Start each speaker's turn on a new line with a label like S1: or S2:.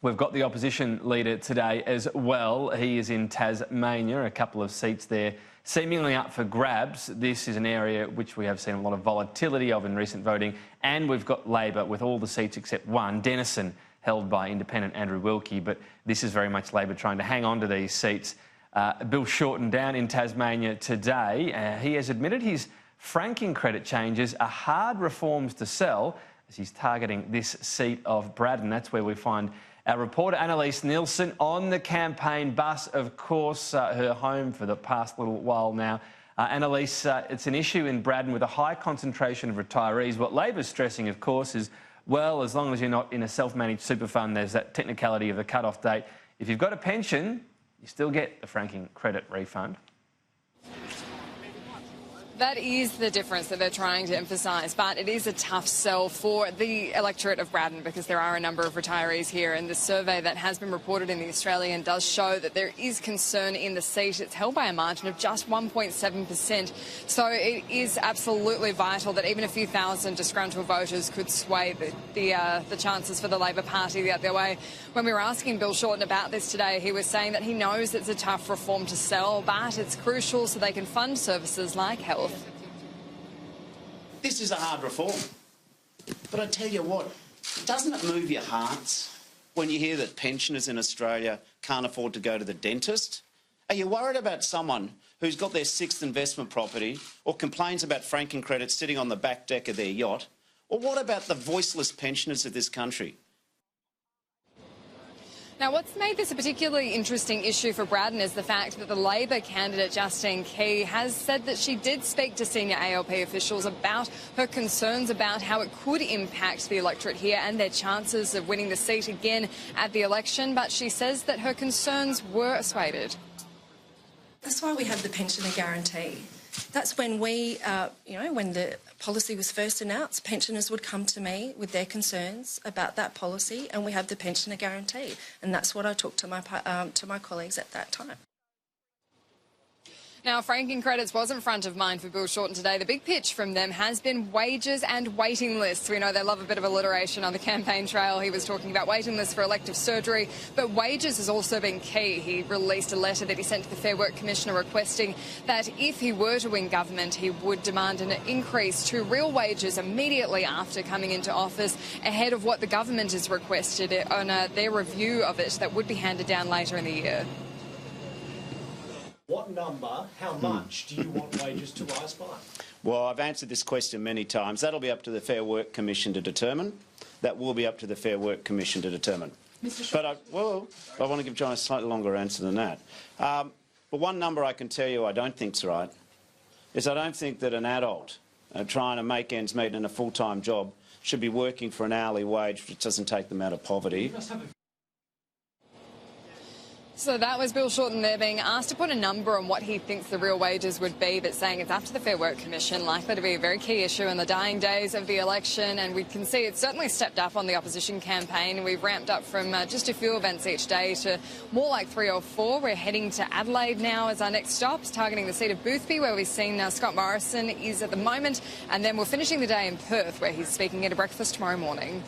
S1: We've got the opposition leader today as well. He is in Tasmania, a couple of seats there seemingly up for grabs. This is an area which we have seen a lot of volatility of in recent voting, and we've got Labor with all the seats except one, Denison, held by independent Andrew Wilkie, but this is very much Labor trying to hang on to these seats. Bill Shorten down in Tasmania today. He has admitted his franking credit changes are hard reforms to sell as he's targeting this seat of Braddon. That's where we find our reporter Annalise Nielsen on the campaign bus, of course, her home for the past little while now. Annalise, it's an issue in Braddon with a high concentration of retirees. What Labor's stressing, of course, is, well, as long as you're not in a self-managed super fund, there's that technicality of the cut-off date. If you've got a pension, you still get the franking credit refund.
S2: That is the difference that they're trying to emphasise, but it is a tough sell for the electorate of Braddon because there are a number of retirees here, and the survey that has been reported in The Australian does show that there is concern in the seat. It's held by a margin of just 1.7%, so it is absolutely vital that even a few thousand disgruntled voters could sway the chances for the Labor Party the other way. When we were asking Bill Shorten about this today, he was saying that he knows it's a tough reform to sell, but it's crucial so they can fund services like health.
S3: This is a hard reform, but I tell you what, doesn't it move your hearts when you hear that pensioners in Australia can't afford to go to the dentist? Are you worried about someone who's got their sixth investment property or complains about franking credits sitting on the back deck of their yacht? Or what about the voiceless pensioners of this country?
S2: Now, what's made this a particularly interesting issue for Braddon is the fact that the Labor candidate, Justine Key, has said that she did speak to senior ALP officials about her concerns about how it could impact the electorate here and their chances of winning the seat again at the election, but she says that her concerns were assuaded.
S4: That's why we have the pensioner guarantee. That's when we, when the policy was first announced, pensioners would come to me with their concerns about that policy, and we have the pensioner guarantee. And that's what I took to my colleagues at that time.
S2: Now, franking credits wasn't front of mind for Bill Shorten today. The big pitch from them has been wages and waiting lists. We know they love a bit of alliteration on the campaign trail. He was talking about waiting lists for elective surgery, but wages has also been key. He released a letter that he sent to the Fair Work Commissioner requesting that if he were to win government, he would demand an increase to real wages immediately after coming into office, ahead of what the government has requested on their review of it that would be handed down later in the year.
S5: What number, how much do you want wages to rise by?
S3: Well, I've answered this question many times. That'll be up to the Fair Work Commission to determine. That will be up to the Fair Work Commission to determine. But I want to give John a slightly longer answer than that. But one number I can tell you I don't think's right is I don't think that an adult trying to make ends meet in a full-time job should be working for an hourly wage which doesn't take them out of poverty.
S2: So that was Bill Shorten there being asked to put a number on what he thinks the real wages would be, but saying it's up to the Fair Work Commission, likely to be a very key issue in the dying days of the election. And we can see it's certainly stepped up on the opposition campaign. We've ramped up from just a few events each day to more like 3 or 4. We're heading to Adelaide now as our next stop, targeting the seat of Boothby, where we've seen Scott Morrison is at the moment. And then we're finishing the day in Perth, where he's speaking at a breakfast tomorrow morning.